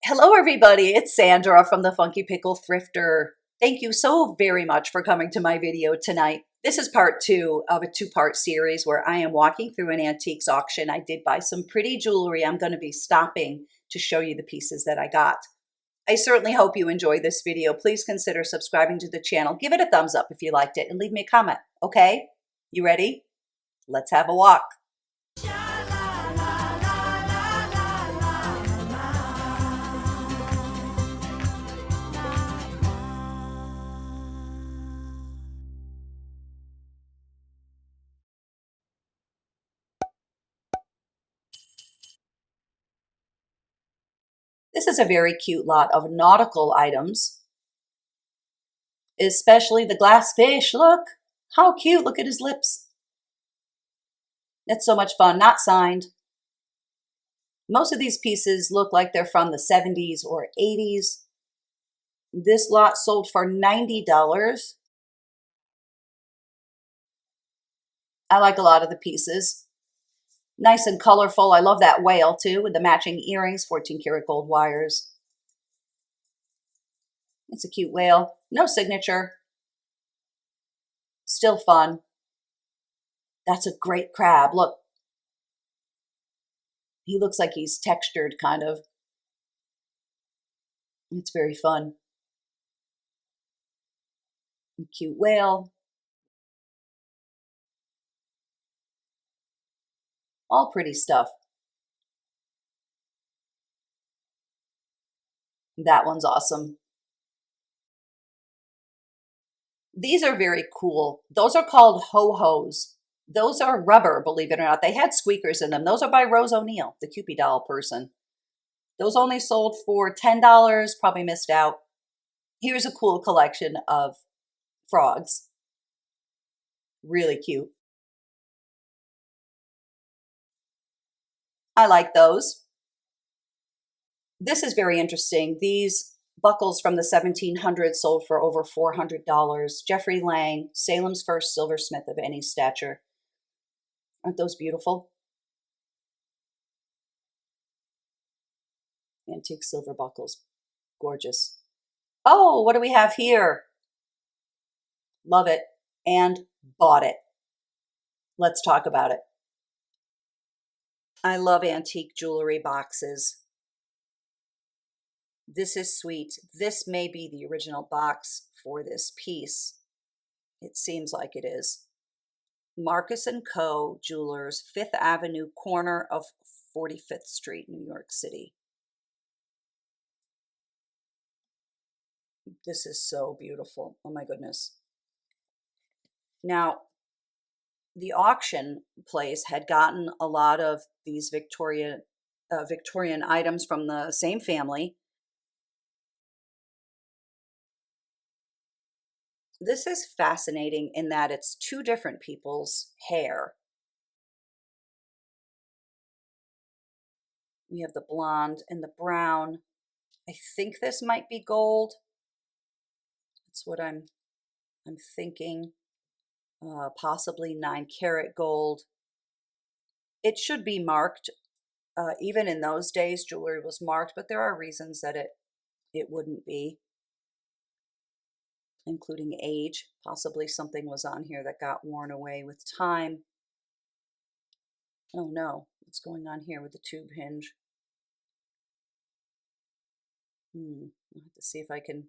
Hello, everybody. It's Sandra from the Funky Pickle Thrifter. Thank you so very much for coming to my video tonight. This is part two of a two-part series where I am walking through an antiques auction. I did buy some pretty jewelry. I'm going to be stopping to show you the pieces that I got. I certainly hope you enjoy this video. Please consider subscribing to the channel. Give it a thumbs up if you liked it and leave me a comment, okay? You ready? Let's have a walk. This is a very cute lot of nautical items, especially the glass fish. Look, how cute. Look at his lips. It's so much fun. Not signed. Most of these pieces look like they're from the 70s or 80s. This lot sold for $90. I like a lot of the pieces. Nice and colorful. I love that whale too with the matching earrings, 14 karat gold wires. It's a cute whale. No signature. Still fun. That's a great crab. Look. He looks like he's textured, kind of. It's very fun. A cute whale. All pretty stuff. That one's awesome. These are very cool. Those are called ho-hos. Those are rubber, believe it or not. They had squeakers in them. Those are by Rose O'Neil, the Cupid doll person. Those only sold for $10, probably missed out. Here's a cool collection of frogs. Really cute. I like those. This is very interesting. These buckles from the 1700s sold for over $400. Jeffrey Lang, Salem's first silversmith of any stature. Aren't those beautiful? Antique silver buckles. Gorgeous. Oh, what do we have here? Love it and bought it. Let's talk about it. I love antique jewelry boxes. This is sweet. This may be the original box for this piece. It seems like it is. Marcus & Co. Jewelers, 5th Avenue, corner of 45th Street, New York City. This is so beautiful. Oh my goodness. Now, the auction place had gotten a lot of these Victorian items from the same family. This is fascinating in that it's two different people's hair. We have the blonde and the brown. I think this might be gold. That's what I'm thinking. Possibly 9 karat gold. It should be marked. Even in those days, jewelry was marked, but there are reasons that it wouldn't be, including age. Possibly something was on here that got worn away with time. Oh no, what's going on here with the tube hinge? I'll have to see if I can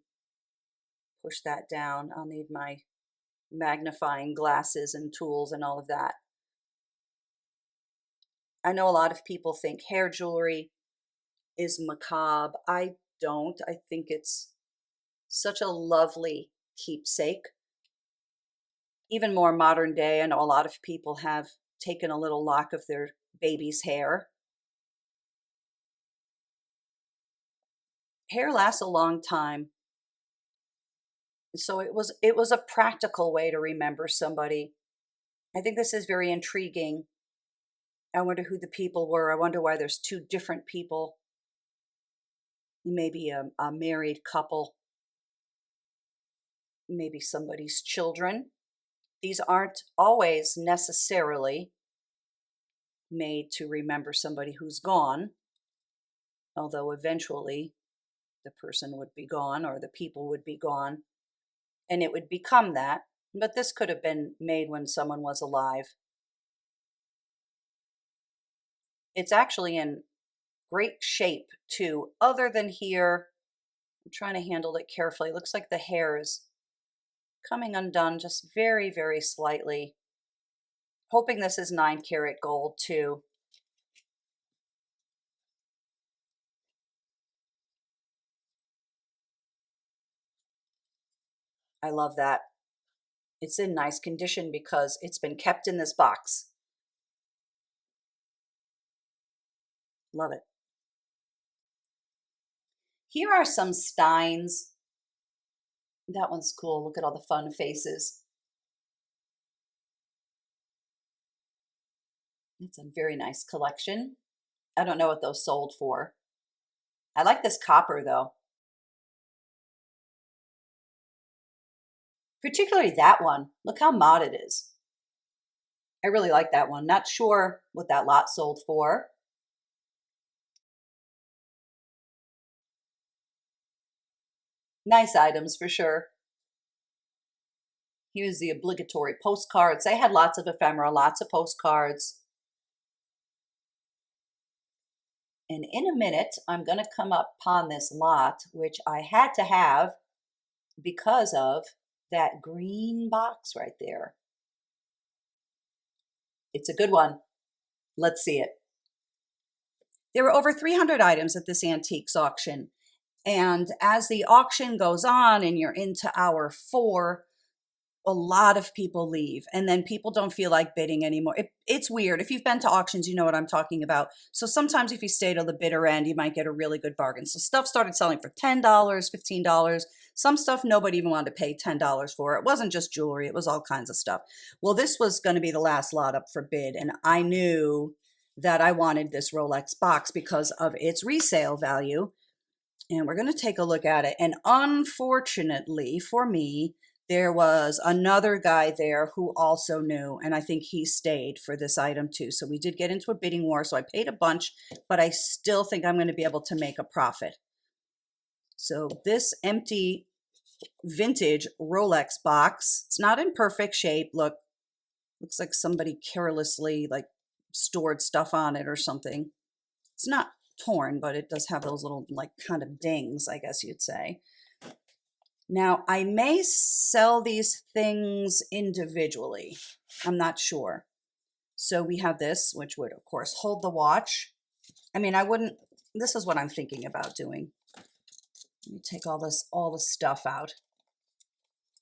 push that down. I'll need my magnifying glasses and tools and all of that. I know a lot of people think hair jewelry is macabre. I don't. I think it's such a lovely keepsake. Even more modern day, I know a lot of people have taken a little lock of their baby's hair. Hair lasts a long time. So it was a practical way to remember somebody. I think this is very intriguing. I wonder who the people were. I wonder why there's two different people. Maybe a married couple. Maybe somebody's children. These aren't always necessarily made to remember somebody who's gone, although eventually the person would be gone or the people would be gone, and it would become that. But this could have been made when someone was alive. It's actually in great shape too, other than here. I'm trying to handle it carefully. It looks like the hair is coming undone just very, very slightly. Hoping this is 9-karat gold too. I love that. It's in nice condition because it's been kept in this box. Love it. Here are some Steins. That one's cool. Look at all the fun faces. It's a very nice collection. I don't know what those sold for. I like this copper though. Particularly that one. Look how mod it is. I really like that one. Not sure what that lot sold for. Nice items for sure. Here's the obligatory postcards. They had lots of ephemera, lots of postcards. And in a minute, I'm going to come upon this lot, which I had to have because of that green box right there. It's a good one. Let's see it. There were over 300 items at this antiques auction. And as the auction goes on and you're into hour 4, a lot of people leave, and then people don't feel like bidding anymore. It's weird. If you've been to auctions, you know what I'm talking about. So sometimes if you stay till the bitter end, you might get a really good bargain. So stuff started selling for $10, $15. Some stuff nobody even wanted to pay $10 for. It wasn't just jewelry. It was all kinds of stuff. Well, this was going to be the last lot up for bid, and I knew that I wanted this Rolex box because of its resale value. And we're going to take a look at it. And unfortunately for me, there was another guy there who also knew, and I think he stayed for this item too. So we did get into a bidding war, so I paid a bunch, but I still think I'm going to be able to make a profit. So this empty vintage Rolex box, it's not in perfect shape. Look, looks like somebody carelessly stored stuff on it or something. It's not torn, but it does have those little kind of dings, I guess you'd say. Now, I may sell these things individually. I'm not sure. So we have this, which would, of course, hold the watch. I mean, I wouldn't, this is what I'm thinking about doing. Let me take all the stuff out.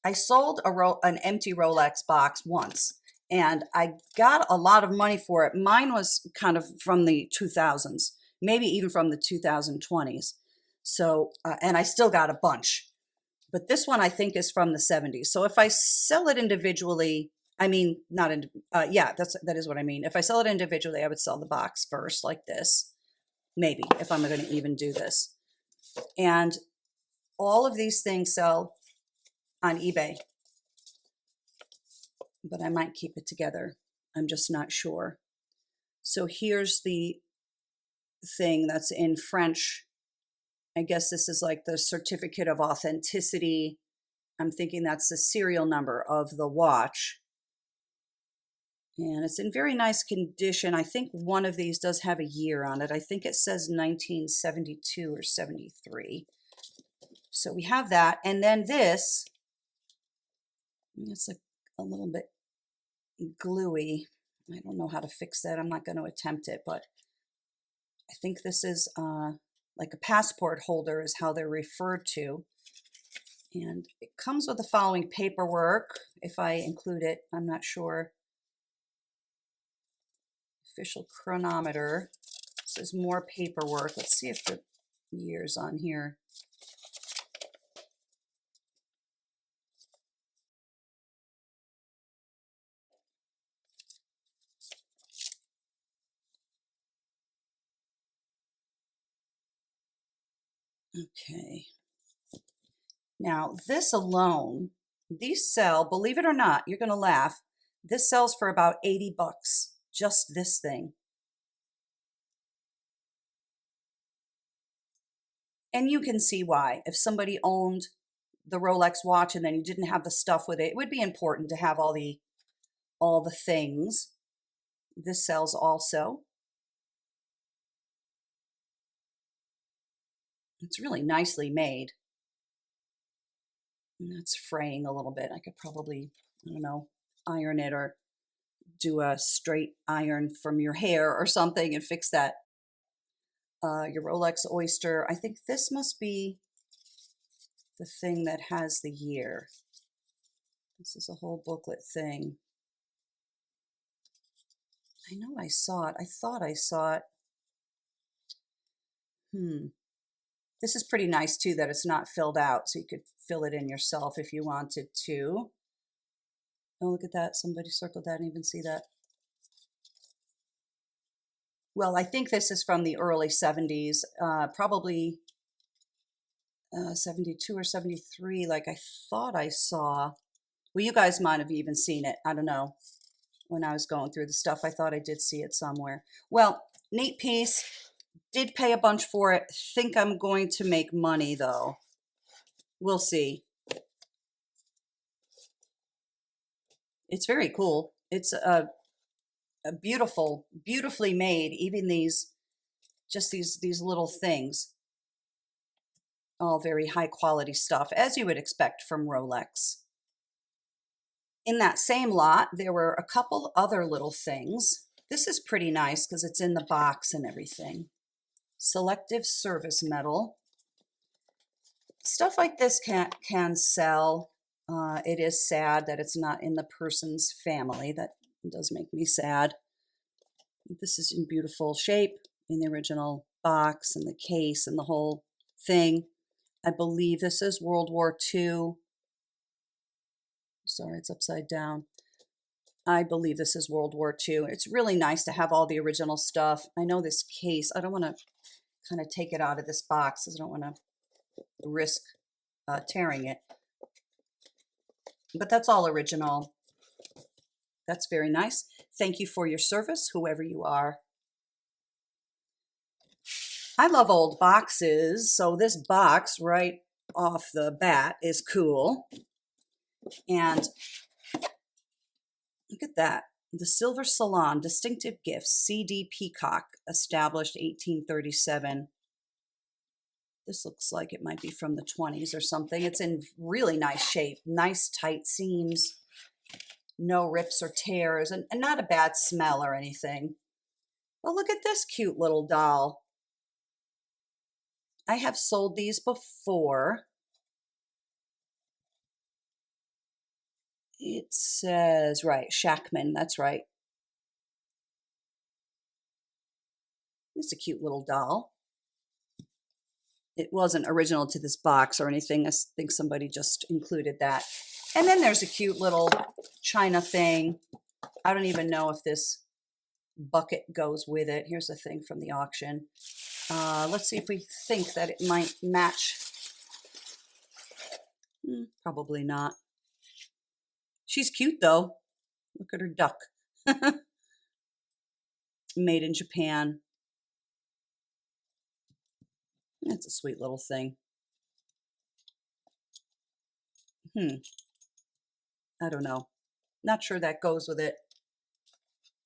I sold an empty Rolex box once, and I got a lot of money for it. Mine was kind of from the 2000s, maybe even from the 2020s. So, and I still got a bunch. But this one I think is from the 70s. So if I sell it individually, I mean, not in, yeah, that is what I mean. If I sell it individually, I would sell the box first like this, maybe, if I'm going to even do this. And all of these things sell on eBay, but I might keep it together. I'm just not sure. So here's the thing that's in French. I guess this is like the certificate of authenticity. I'm thinking that's the serial number of the watch. And it's in very nice condition. I think one of these does have a year on it. I think it says 1972 or 73. So we have that. And then this, it's a little bit gluey. I don't know how to fix that. I'm not going to attempt it, but I think this is like a passport holder is how they're referred to. And it comes with the following paperwork. If I include it, I'm not sure. Official chronometer. This is more paperwork. Let's see if the year's on here. Okay. Now, this alone, these sell, believe it or not, you're going to laugh, this sells for about 80 bucks, just this thing. And you can see why. If somebody owned the Rolex watch and then you didn't have the stuff with it, it would be important to have all the things. This sells also. It's really nicely made. And that's fraying a little bit. I could probably, I don't know, iron it or do a straight iron from your hair or something and fix that. Your Rolex Oyster. I think this must be the thing that has the year. This is a whole booklet thing. I know I saw it. I thought I saw it. This is pretty nice too that it's not filled out, so you could fill it in yourself if you wanted to. Oh, look at that. Somebody circled that. I didn't even see that. Well, I think this is from the early 70s, probably 72 or 73, like I thought I saw. Well, you guys might have even seen it. I don't know. When I was going through the stuff, I thought I did see it somewhere. Well, neat piece. Did pay a bunch for it. Think I'm going to make money, though. We'll see. It's very cool. It's a beautifully made. Even these little things. All very high quality stuff, as you would expect from Rolex. In that same lot, there were a couple other little things. This is pretty nice because it's in the box and everything. Selective service medal. Stuff like this can sell. It is sad that it's not in the person's family. That does make me sad. This is in beautiful shape in the original box and the case and the whole thing. I believe this is World War II. Sorry, it's upside down. I believe this is World War II. It's really nice to have all the original stuff. I know this case, I don't want to kind of take it out of this box because I don't want to risk tearing it. But that's all original. That's very nice. Thank you for your service, whoever you are. I love old boxes, so this box right off the bat is cool. And look at that. The Silver Salon, Distinctive Gifts, C.D. Peacock, established 1837. This looks like it might be from the 20s or something. It's in really nice shape, nice tight seams, no rips or tears, and not a bad smell or anything. Well, look at this cute little doll. I have sold these before. It says, right, Shackman, that's right. It's a cute little doll. It wasn't original to this box or anything. I think somebody just included that. And then there's a cute little china thing. I don't even know if this bucket goes with it. Here's the thing from the auction. Let's see if we think that it might match. Probably not. She's cute though. Look at her duck. Made in Japan. That's a sweet little thing. I don't know. Not sure that goes with it.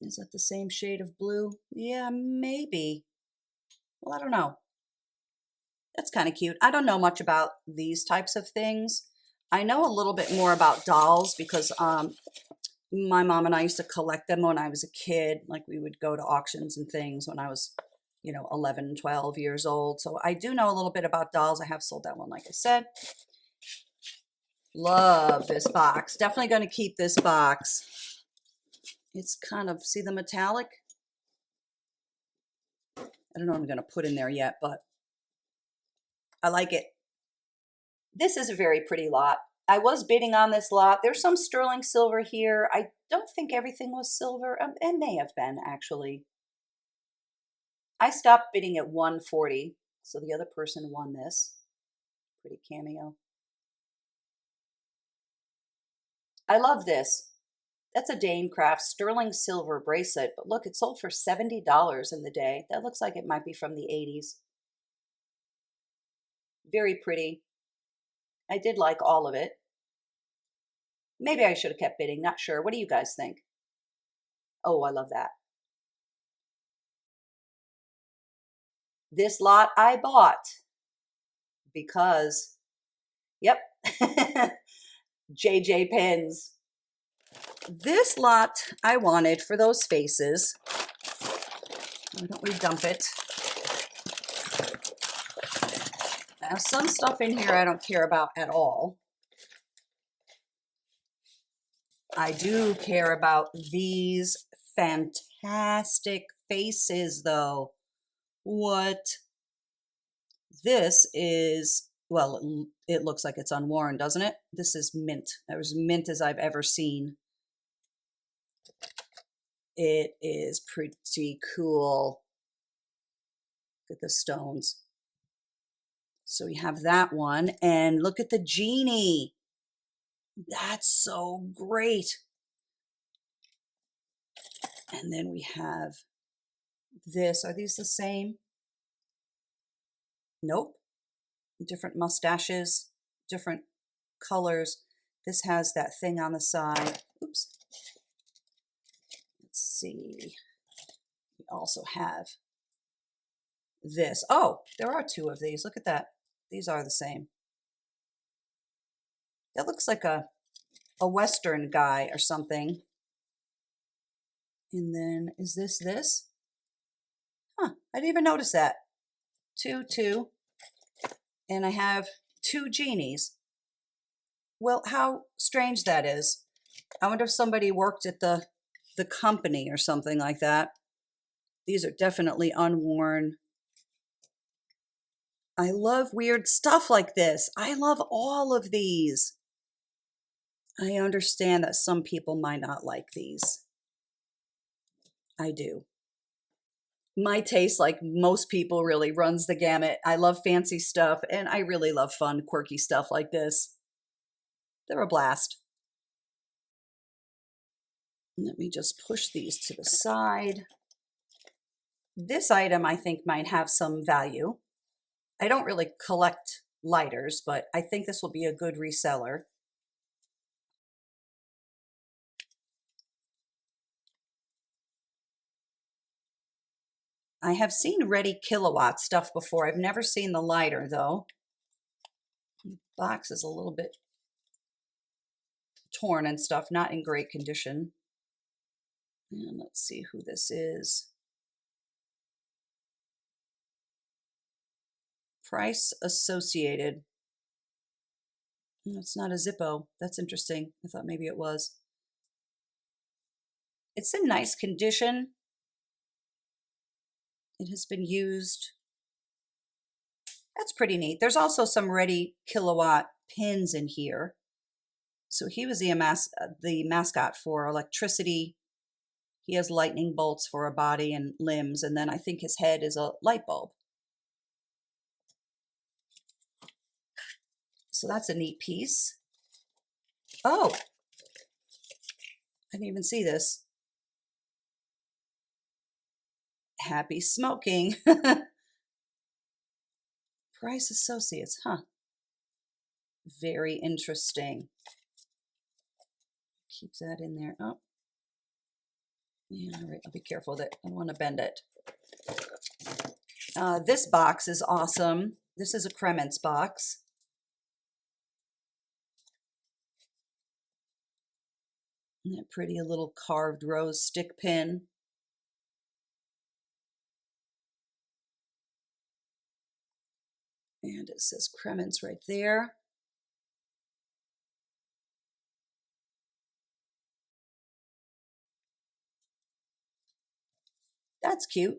Is that the same shade of blue? Yeah, maybe. Well, I don't know. That's kind of cute. I don't know much about these types of things. I know a little bit more about dolls because my mom and I used to collect them when I was a kid. Like we would go to auctions and things when I was, 11, 12 years old. So I do know a little bit about dolls. I have sold that one, like I said. Love this box. Definitely going to keep this box. It's kind of, see the metallic? I don't know what I'm going to put in there yet, but I like it. This is a very pretty lot. I was bidding on this lot. There's some sterling silver here. I don't think everything was silver. It may have been, actually. I stopped bidding at $140, so the other person won this. Pretty cameo. I love this. That's a Dane Craft sterling silver bracelet, but look, it sold for $70 in the day. That looks like it might be from the 80s. Very pretty. I did like all of it. Maybe I should have kept bidding, not sure. What do you guys think? Oh, I love that. This lot I bought because, yep, JJ pins. This lot I wanted for those faces. Why don't we dump it? Now, some stuff in here I don't care about at all. I do care about these fantastic faces, though. What? This is, well, it looks like it's unworn, doesn't it? This is mint. As mint as I've ever seen. It is pretty cool. Look at the stones. So we have that one, and look at the genie. That's so great. And then we have this. Are these the same? Nope. Different mustaches, different colors. This has that thing on the side. Oops. Let's see. We also have this. Oh, there are two of these. Look at that. These are the same. That looks like a Western guy or something. And then, is this? Huh, I didn't even notice that. Two. And I have two genies. Well, how strange that is. I wonder if somebody worked at the company or something like that. These are definitely unworn. I love weird stuff like this. I love all of these. I understand that some people might not like these. I do. My taste, like most people, really runs the gamut. I love fancy stuff, and I really love fun, quirky stuff like this. They're a blast. Let me just push these to the side. This item, I think, might have some value. I don't really collect lighters, but I think this will be a good reseller. I have seen ready kilowatt stuff before. I've never seen the lighter, though. The box is a little bit torn and stuff, not in great condition. And let's see who this is. Price associated. It's not a Zippo. That's interesting. I thought maybe it was. It's in nice condition. It has been used. That's pretty neat. There's also some ready kilowatt pins in here. So he was the mascot for electricity. He has lightning bolts for a body and limbs, and then I think his head is a light bulb. So that's a neat piece. Oh, I didn't even see this. Happy smoking. Price Associates, huh? Very interesting. Keep that in there. Oh, yeah, all right. I'll be careful that I don't want to bend it. This box is awesome. This is a Kremens box. And that pretty little carved rose stick pin. And it says Kremens right there. That's cute.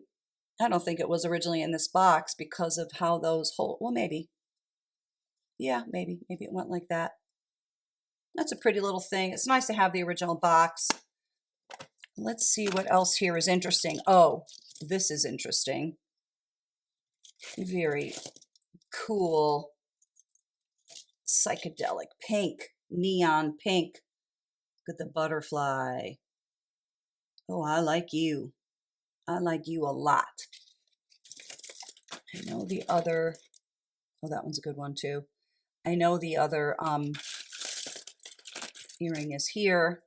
I don't think it was originally in this box because of how those hold. Well, maybe. Yeah, maybe it went like that. That's a pretty little thing. It's nice to have the original box. Let's see what else here is interesting. Oh, this is interesting. Very cool. Psychedelic pink, neon pink. Look at the butterfly. Oh, I like you. I like you a lot. I know the other Oh, that one's a good one too. I know the other earring is here.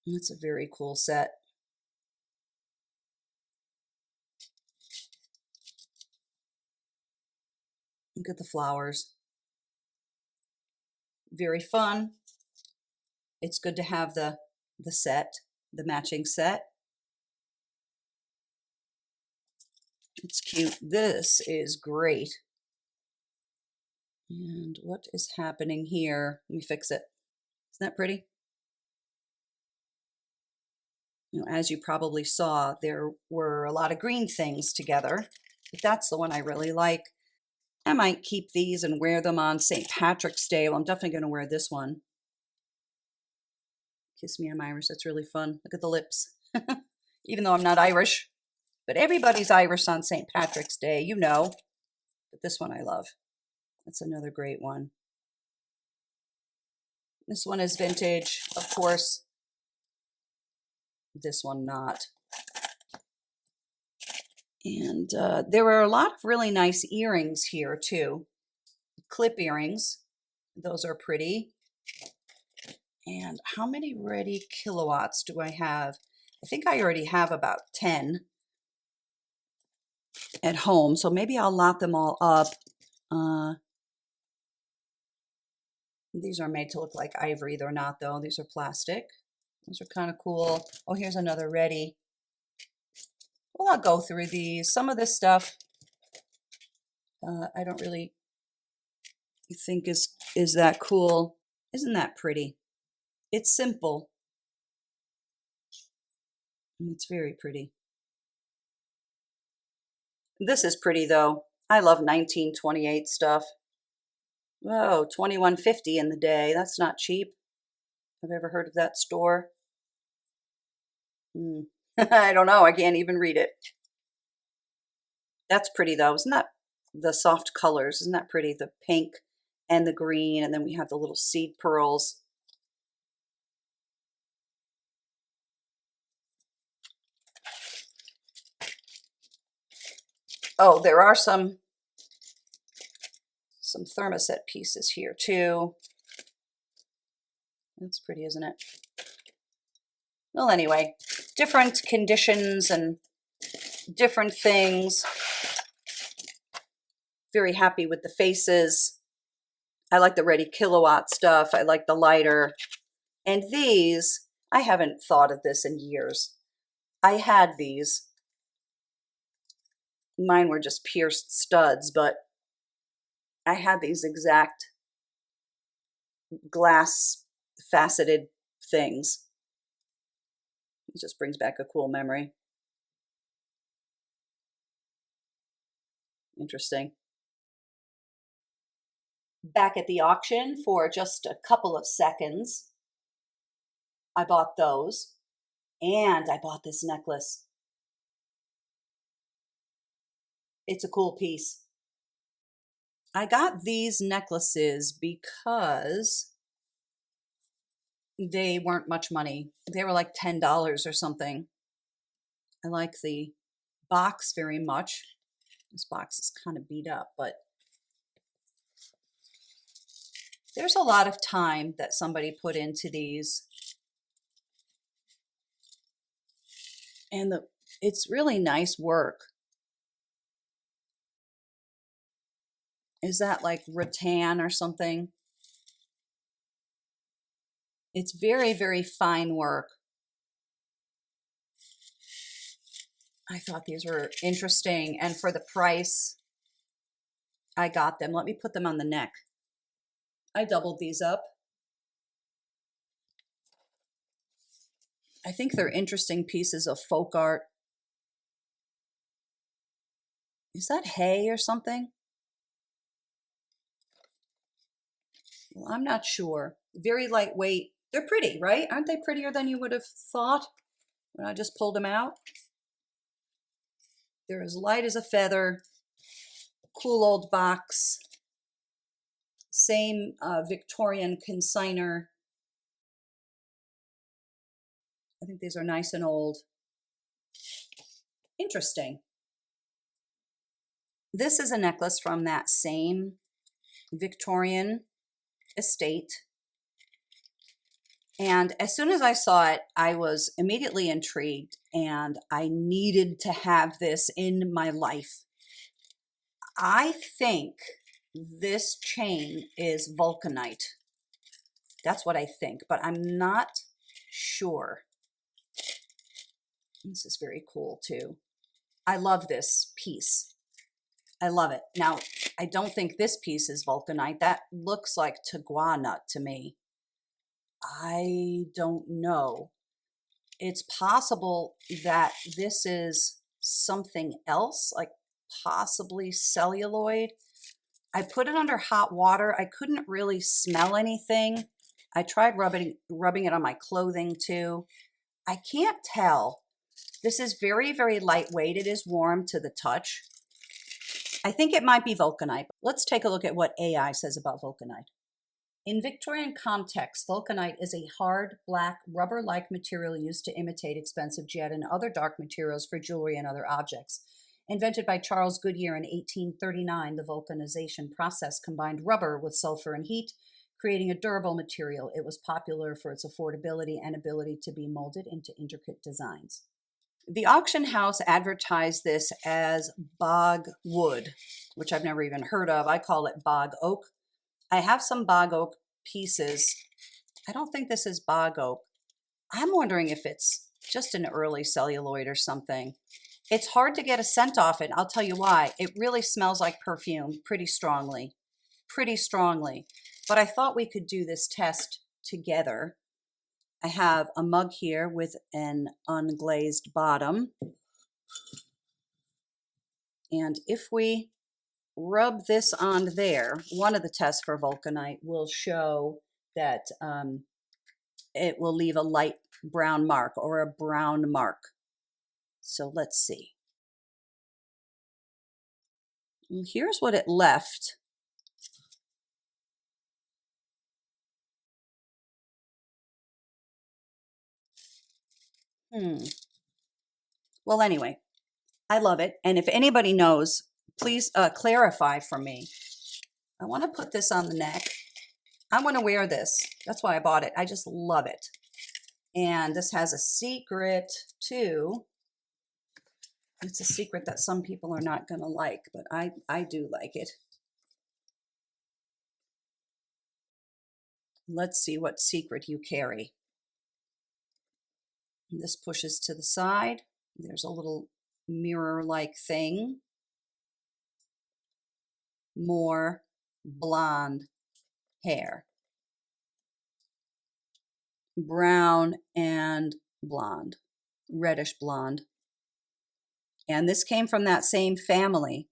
That's a very cool set. Look at the flowers. Very fun. It's good to have the set, the matching set. It's cute. This is great. And what is happening here? Let me fix it. Isn't that pretty? You know, as you probably saw, there were a lot of green things together, but that's the one I really like. I might keep these and wear them on St. Patrick's Day. Well, I'm definitely going to wear this one. Kiss me, I'm Irish. That's really fun. Look at the lips. Even though I'm not Irish, but everybody's Irish on St. Patrick's Day, you know. But this one I love. That's another great one. This one is vintage, of course. This one not. And there were a lot of really nice earrings here too. Clip earrings. Those are pretty. And how many ready kilowatts do I have? I think I already have about 10 at home, so maybe I'll lot them all up. These are made to look like ivory. They're not, though. These are plastic. Those are kind of cool. Oh, here's another ready. Well, I'll go through these. Some of this stuff I don't really think is that cool. Isn't that pretty? It's simple. And it's very pretty. This is pretty, though. I love 1928 stuff. Whoa, $21.50 in the day. That's not cheap. Have you ever heard of that store? I don't know. I can't even read it. That's pretty, though. Isn't that the soft colors? Isn't that pretty? The pink and the green, and then we have the little seed pearls. Oh, there are some thermoset pieces here too. That's pretty, isn't it? Well, anyway, different conditions and different things. Very happy with the faces. I like the ready kilowatt stuff. I like the lighter. And these, I haven't thought of this in years. I had these. Mine were just pierced studs, but I had these exact glass faceted things. It just brings back a cool memory. Interesting. Back at the auction for just a couple of seconds, I bought those, and I bought this necklace. It's a cool piece. I got these necklaces because they weren't much money. They were like $10 or something. I like the box very much. This box is kind of beat up, but there's a lot of time that somebody put into these. And it's really nice work. Is that like rattan or something? It's very, very fine work. I thought these were interesting, and for the price, I got them. Let me put them on the neck. I doubled these up. I think they're interesting pieces of folk art. Is that hay or something? Well, I'm not sure. Very lightweight. They're pretty, right? Aren't they prettier than you would have thought when I just pulled them out? They're as light as a feather. Cool old box. Same Victorian consigner. I think these are nice and old. Interesting. This is a necklace from that same Victorian estate. And as soon as I saw it, I was immediately intrigued and I needed to have this in my life. I think this chain is vulcanite. That's what I think, but I'm not sure. This is very cool too. I love this piece. I love it. Now, I don't think this piece is vulcanite. That looks like nut to me. I don't know. It's possible that this is something else, like possibly celluloid. I put it under hot water. I couldn't really smell anything. I tried rubbing it on my clothing too. I can't tell. This is very, very lightweight. It is warm to the touch. I think it might be vulcanite. Let's take a look at what AI says about vulcanite. In Victorian context, vulcanite is a hard, black, rubber-like material used to imitate expensive jet and other dark materials for jewelry and other objects. Invented by Charles Goodyear in 1839, the vulcanization process combined rubber with sulfur and heat, creating a durable material. It was popular for its affordability and ability to be molded into intricate designs. The auction house advertised this as bog wood, which I've never even heard of. I call it bog oak. I have some bog oak pieces. I don't think this is bog oak. I'm wondering if it's just an early celluloid or something. It's hard to get a scent off it. I'll tell you why. It really smells like perfume pretty strongly. But I thought we could do this test together. I have a mug here with an unglazed bottom. And if we rub this on there, one of the tests for vulcanite will show that it will leave a light brown mark or a brown mark. So let's see. And here's what it left. Well, anyway, I love it. And if anybody knows, please clarify for me. I want to put this on the neck. I want to wear this. That's why I bought it. I just love it. And this has a secret too. It's a secret that some people are not going to like, but I do like it. Let's see what secret you carry. This pushes to the side. There's a little mirror-like thing. More blonde hair. Brown and blonde. Reddish blonde. And this came from that same family.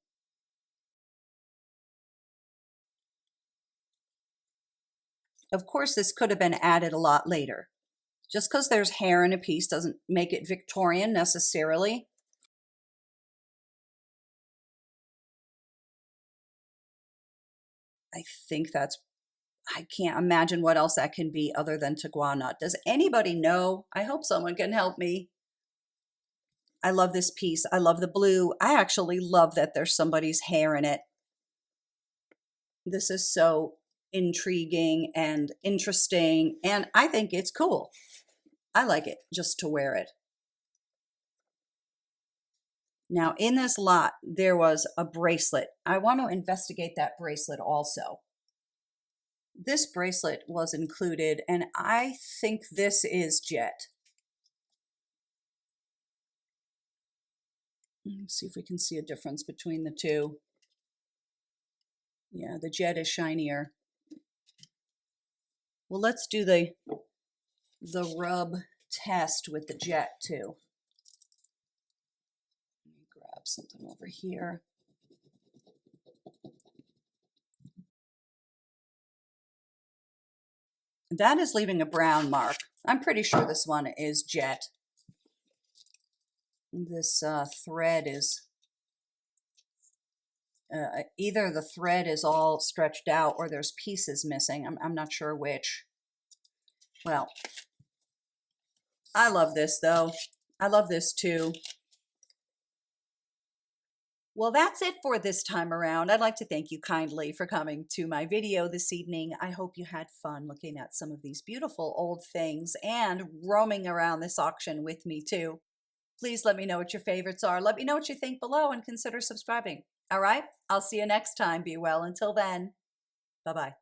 Of course, this could have been added a lot later. Just because there's hair in a piece doesn't make it Victorian necessarily. I think I can't imagine what else that can be other than nut. Does anybody know? I hope someone can help me. I love this piece. I love the blue. I actually love that there's somebody's hair in it. This is so intriguing and interesting, and I think it's cool. I like it just to wear it. Now, in this lot, there was a bracelet. I want to investigate that bracelet also. This bracelet was included, and I think this is jet. Let's see if we can see a difference between the two. Yeah, the jet is shinier. Well, let's do the rub test with the jet too. Let me grab something over here. That is leaving a brown mark. I'm pretty sure this one is jet. This thread is either the thread is all stretched out or there's pieces missing. I'm not sure which. Well, I love this though. I love this too. Well, that's it for this time around. I'd like to thank you kindly for coming to my video this evening. I hope you had fun looking at some of these beautiful old things and roaming around this auction with me too. Please let me know what your favorites are. Let me know what you think below and consider subscribing. All right, I'll see you next time. Be well until then. Bye-bye.